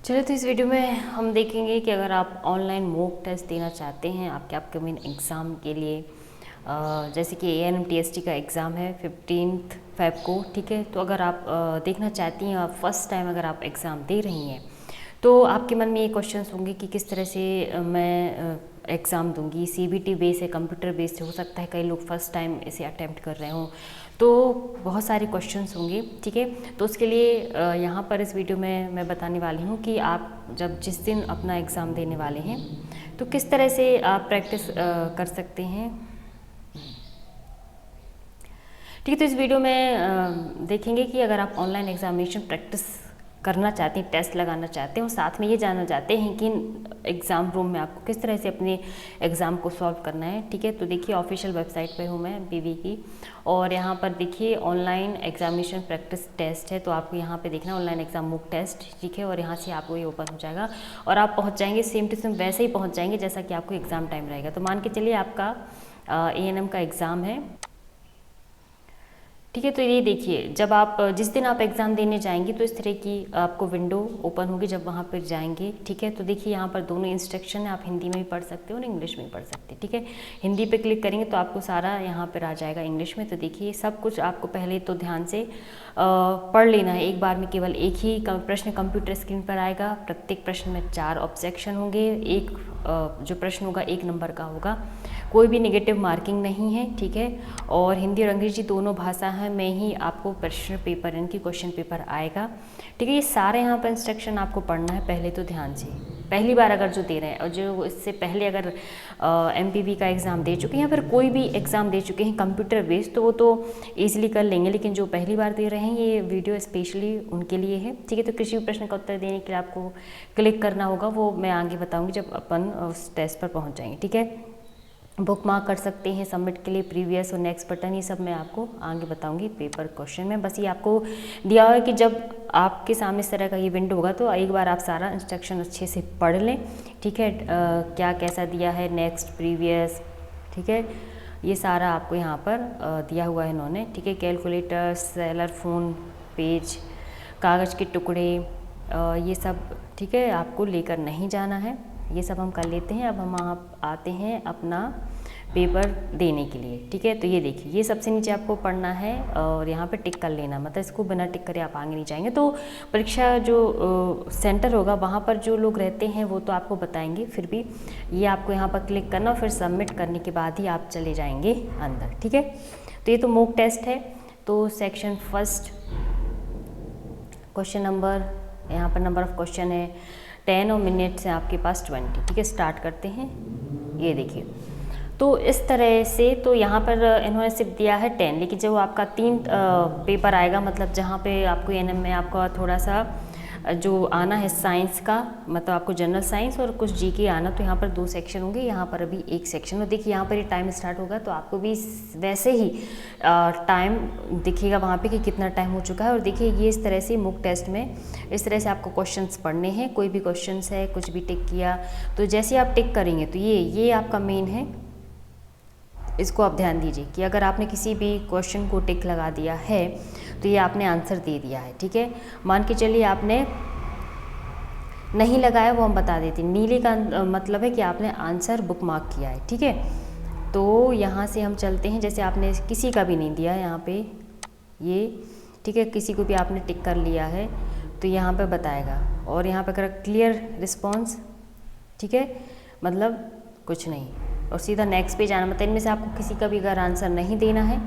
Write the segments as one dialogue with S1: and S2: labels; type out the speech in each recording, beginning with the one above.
S1: चलो, तो इस वीडियो में हम देखेंगे कि अगर आप ऑनलाइन मॉक टेस्ट देना चाहते हैं आपके अपकमिंग एग्ज़ाम के लिए, जैसे कि ANMTST का एग्ज़ाम है 15 फ़रवरी को, ठीक है। तो अगर आप देखना चाहती हैं, आप फर्स्ट टाइम अगर आप एग्ज़ाम दे रही हैं, तो आपके मन में ये क्वेश्चंस होंगे कि किस तरह से मैं एग्ज़ाम दूंगी। CBT बेस है, कंप्यूटर बेस्ड हो सकता है, कई लोग फर्स्ट टाइम इसे अटैम्प्ट कर रहे हों, तो बहुत सारे क्वेश्चंस होंगे, ठीक है। तो उसके लिए यहाँ पर इस वीडियो में मैं बताने वाली हूँ कि आप जब जिस दिन अपना एग्ज़ाम देने वाले हैं तो किस तरह से आप प्रैक्टिस कर सकते हैं, ठीक है। तो इस वीडियो में देखेंगे कि अगर आप ऑनलाइन एग्जामिनेशन प्रैक्टिस करना चाहते हैं, टेस्ट लगाना चाहते हैं और साथ में ये जानना चाहते हैं कि एग्ज़ाम रूम में आपको किस तरह से अपने एग्ज़ाम को सॉल्व करना है, ठीक है। तो देखिए, ऑफिशियल वेबसाइट पे हूँ मैं MPV की, और यहाँ पर देखिए ऑनलाइन एग्जामिनेशन प्रैक्टिस टेस्ट है। तो आपको यहाँ पे देखना ऑनलाइन एग्ज़ाम मॉक टेस्ट, ठीक है। और यहाँ से आपको ये ओपन हो जाएगा और आप पहुँच जाएंगे सेम टू सेम वैसे ही पहुँच जाएंगे जैसा कि आपको एग्ज़ाम टाइम रहेगा। तो मान के चलिए आपका ANM का एग्ज़ाम है, ठीक है। तो ये देखिए, जब आप जिस दिन आप एग्ज़ाम देने जाएंगे तो इस तरह की आपको विंडो ओपन होगी जब वहाँ पर जाएंगे, ठीक है। तो देखिए, यहाँ पर दोनों इंस्ट्रक्शन है, आप हिंदी में भी पढ़ सकते हो और इंग्लिश में भी पढ़ सकते हैं, ठीक है। हिंदी पे क्लिक करेंगे तो आपको सारा यहाँ पर आ जाएगा इंग्लिश में। तो देखिए, सब कुछ आपको पहले तो ध्यान से पढ़ लेना है। एक बार में केवल एक ही प्रश्न कंप्यूटर स्क्रीन पर आएगा। प्रत्येक प्रश्न में 4 ऑब्जेक्शन होंगे। एक जो प्रश्न होगा 1 नंबर का होगा, कोई भी नेगेटिव मार्किंग नहीं है, ठीक है। और हिंदी और अंग्रेजी दोनों भाषा में ही आपको प्रश्न पेपर यानी कि क्वेश्चन पेपर आएगा, ठीक है। ये सारे यहाँ पर इंस्ट्रक्शन आपको पढ़ना है पहले तो ध्यान से। पहली बार अगर जो दे रहे हैं और जो इससे पहले अगर MPV का एग्ज़ाम दे चुके हैं या फिर कोई भी एग्ज़ाम दे चुके हैं कंप्यूटर बेस्ड, तो वो तो ईजिली कर लेंगे। लेकिन जो पहली बार दे रहे हैं, ये वीडियो स्पेशली उनके लिए है, ठीक है। तो किसी भी प्रश्न का उत्तर देने के लिए आपको क्लिक करना होगा, वो मैं आगे बताऊँगी जब अपन उस टेस्ट पर पहुँच जाएंगे, ठीक है। बुक मार्क कर सकते हैं सबमिट के लिए, प्रीवियस और नेक्स्ट बटन, ये सब मैं आपको आगे बताऊंगी पेपर क्वेश्चन में। बस ये आपको दिया हुआ है कि जब आपके सामने इस तरह का ये विंडो होगा तो एक बार आप सारा इंस्ट्रक्शन अच्छे से पढ़ लें, ठीक है। क्या कैसा दिया है, नेक्स्ट, प्रीवियस, ठीक है। ये सारा आपको यहाँ पर दिया हुआ है इन्होंने, ठीक है। कैलकुलेटर, सेलर फोन, पेज, कागज़ के टुकड़े, ये सब, ठीक है, आपको लेकर नहीं जाना है। ये सब हम कर लेते हैं। अब हम आते हैं अपना पेपर देने के लिए, ठीक है। तो ये देखिए, ये सबसे नीचे आपको पढ़ना है और यहाँ पे टिक कर लेना, मतलब इसको बिना टिक करे आप आगे नहीं जाएंगे। तो परीक्षा जो सेंटर होगा वहाँ पर जो लोग रहते हैं वो तो आपको बताएंगे, फिर भी ये आपको यहाँ पर क्लिक करना और फिर सबमिट करने के बाद ही आप चले जाएंगे अंदर, ठीक है। तो ये तो मॉक टेस्ट है। तो सेक्शन फर्स्ट, क्वेश्चन नंबर, यहाँ पर नंबर ऑफ क्वेश्चन है 10 और मिनट्स है आपके पास 20, ठीक है। स्टार्ट करते हैं। ये देखिए, तो इस तरह से तो यहाँ पर इन्होंने सिर्फ दिया है 10, लेकिन जब आपका 3 पेपर आएगा, मतलब जहाँ पे आपको ANM में आपका थोड़ा सा जो आना है साइंस का, मतलब आपको जनरल साइंस और कुछ GK आना, तो यहाँ पर 2 सेक्शन होंगे, यहाँ पर अभी 1 सेक्शन। और देखिए, यहाँ पर ये टाइम स्टार्ट होगा तो आपको भी वैसे ही टाइम दिखेगा वहाँ पे कि कितना टाइम हो चुका है। और देखिए, ये इस तरह से मॉक टेस्ट में इस तरह से आपको क्वेश्चंस पढ़ने हैं। कोई भी क्वेश्चंस है, कुछ भी टिक किया, तो जैसे आप टिक करेंगे तो ये आपका मेन है। इसको आप ध्यान दीजिए कि अगर आपने किसी भी क्वेश्चन को टिक लगा दिया है तो ये आपने आंसर दे दिया है, ठीक है। मान के चलिए आपने नहीं लगाया, वो हम बता देते हैं। नीले का मतलब है कि आपने आंसर बुक मार्क किया है, ठीक है। तो यहाँ से हम चलते हैं, जैसे आपने किसी का भी नहीं दिया है यहाँ पे ये, ठीक है, किसी को भी आपने टिक कर लिया है तो यहाँ पे बताएगा। और यहाँ पे अगर क्लियर रिस्पॉन्स, ठीक है, मतलब कुछ नहीं, और सीधा नेक्स्ट पेज आना। मतलब इनमें से आपको किसी का भी अगर आंसर नहीं देना है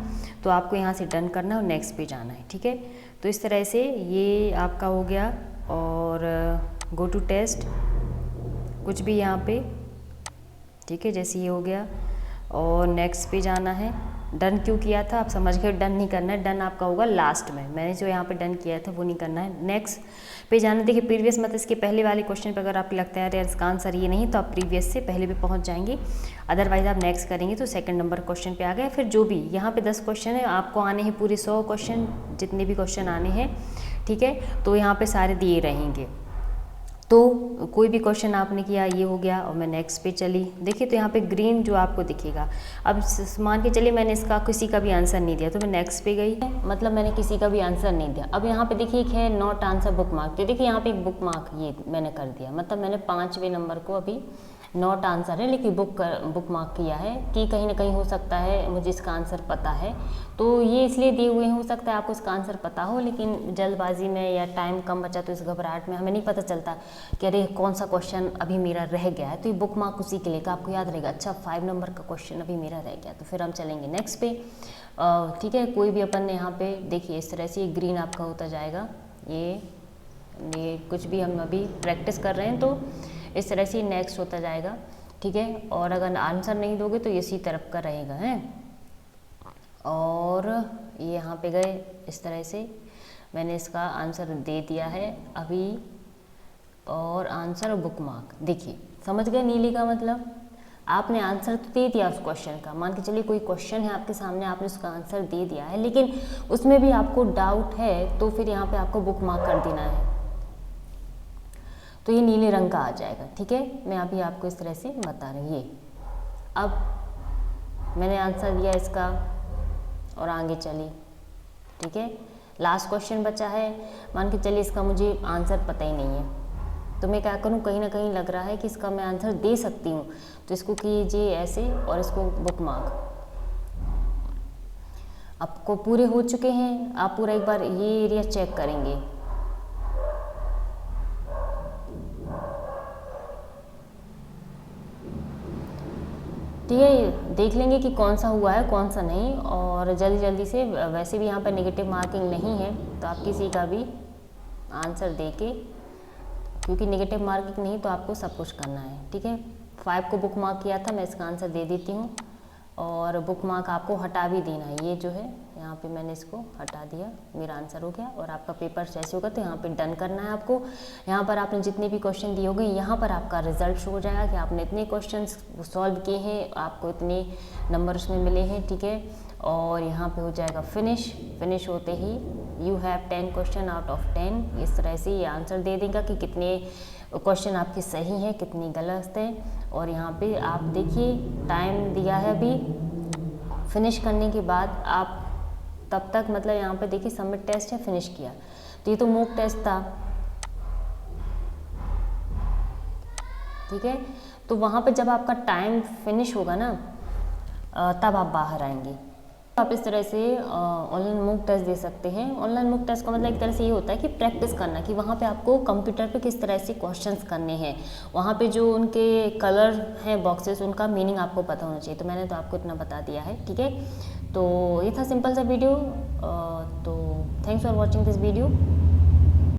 S1: तो आपको यहाँ से डन करना है और नेक्स्ट पेज आना है, ठीक है। तो इस तरह से ये आपका हो गया। और गो टू टेस्ट, कुछ भी यहाँ पे, ठीक है, जैसे ये हो गया। और नेक्स्ट पेज आना है। डन क्यों किया था आप समझ गए, डन नहीं करना है, डन आपका होगा लास्ट में। मैंने जो यहाँ पे डन किया था वो नहीं करना है। नेक्स्ट पेज आना। देखिए, प्रीवियस मतलब इसके पहले वाले क्वेश्चन पे अगर आपको लगता है यार इसका आंसर ये नहीं, तो आप प्रीवियस से पहले भी पहुँच जाएंगे। अदरवाइज आप नेक्स्ट करेंगे तो सेकंड नंबर क्वेश्चन पे आ गए। फिर जो भी यहाँ पे 10 क्वेश्चन है, आपको आने हैं पूरे 100 क्वेश्चन, जितने भी क्वेश्चन आने हैं, ठीक है। तो यहाँ पे सारे दिए रहेंगे। तो कोई भी क्वेश्चन आपने किया, ये हो गया और मैं नेक्स्ट पे चली। देखिए तो यहाँ पे ग्रीन जो आपको दिखेगा, अब मान के चलिए मैंने इसका किसी का भी आंसर नहीं दिया तो मैं नेक्स्ट पे गई, मतलब मैंने किसी का भी आंसर नहीं दिया। अब यहाँ पे देखिए एक है नॉट आंसर बुक मार्क, तो देखिए यहाँ पे एक बुक मार्क ये मैंने कर दिया, मतलब मैंने 5वें नंबर को अभी नॉट आंसर है लेकिन बुक मार्क किया है कि कहीं ना कहीं हो सकता है मुझे इसका आंसर पता है। तो ये इसलिए दिए हुए हो सकता है आपको इसका आंसर पता हो, लेकिन जल्दबाजी में या टाइम कम बचा तो इस घबराहट में हमें नहीं पता चलता कि अरे कौन सा क्वेश्चन अभी मेरा रह गया है, तो ये बुक मार्क उसी के लिए का आपको याद रहेगा। अच्छा 5 नंबर का क्वेश्चन अभी मेरा रह गया, तो फिर हम चलेंगे नेक्स्ट पे। ठीक है, कोई भी अपन ने यहाँ पे देखिए इस तरह से ग्रीन आपका होता जाएगा, ये कुछ भी हम अभी प्रैक्टिस कर रहे हैं तो इस तरह से नेक्स्ट होता जाएगा। ठीक है, और अगर आंसर नहीं दोगे तो इसी तरफ का रहेगा है। और ये यहाँ पे गए इस तरह से मैंने इसका आंसर दे दिया है अभी, और आंसर बुक मार्क देखिए समझ गए नीली का मतलब आपने आंसर तो दे दिया उस क्वेश्चन का। मान के चलिए कोई क्वेश्चन है आपके सामने, आपने उसका आंसर दे दिया है लेकिन उसमें भी आपको डाउट है तो फिर यहाँ पे आपको बुक मार्क कर देना है, तो ये नीले रंग का आ जाएगा। ठीक है, मैं अभी आपको इस तरह से बता रही हूँ। ये अब मैंने आंसर दिया इसका और आगे चली। ठीक है, लास्ट क्वेश्चन बचा है, मान के चलिए इसका मुझे आंसर पता ही नहीं है तो मैं क्या करूँ, कहीं ना कहीं लग रहा है कि इसका मैं आंसर दे सकती हूँ, तो इसको कीजिए ऐसे और इसको बुक मार्क। आपको पूरे हो चुके हैं, आप पूरा एक बार ये एरिया चेक करेंगे। ठीक है, देख लेंगे कि कौन सा हुआ है कौन सा नहीं, और जल्दी जल्दी से, वैसे भी यहाँ पर नेगेटिव मार्किंग नहीं है तो आप किसी का भी आंसर दे के, क्योंकि नेगेटिव मार्किंग नहीं तो आपको सब कुछ करना है। ठीक है, 5 को बुक मार्क किया था, मैं इसका आंसर दे देती हूँ और बुक मार्क आपको हटा भी देना है। ये जो है यहाँ पे मैंने इसको हटा दिया, मेरा आंसर हो गया। और आपका पेपर जैसे होगा तो यहाँ पे डन करना है आपको। यहाँ पर आपने जितने भी क्वेश्चन दिए होंगे यहाँ पर आपका रिजल्ट शो हो जाएगा कि आपने इतने क्वेश्चन सॉल्व किए हैं, आपको इतने नंबर उसमें मिले हैं। ठीक है, और यहाँ पे हो जाएगा फिनिश होते ही you have 10 question out of 10। इस तरह से ये आंसर दे देगा कि कितने क्वेश्चन आपके सही हैं कितनी गलत है। और यहाँ पे आप देखिए टाइम दिया है अभी, फिनिश करने के बाद आप तब तक, मतलब यहाँ पे देखिए सबमिट टेस्ट है, फिनिश किया, तो ये तो मॉक टेस्ट था। ठीक है, तो वहाँ पे जब आपका टाइम फिनिश होगा ना तब आप बाहर आएंगे। आप इस तरह से ऑनलाइन मॉक टेस्ट दे सकते हैं। ऑनलाइन मॉक टेस्ट का मतलब एक तरह से ये होता है कि प्रैक्टिस करना, कि वहाँ पे आपको कंप्यूटर पे किस तरह से क्वेश्चंस करने हैं, वहाँ पे जो उनके कलर हैं बॉक्सेस उनका मीनिंग आपको पता होना चाहिए। तो मैंने तो आपको इतना बता दिया है। ठीक है, तो ये था सिंपल सा वीडियो। तो thanks for watching this video.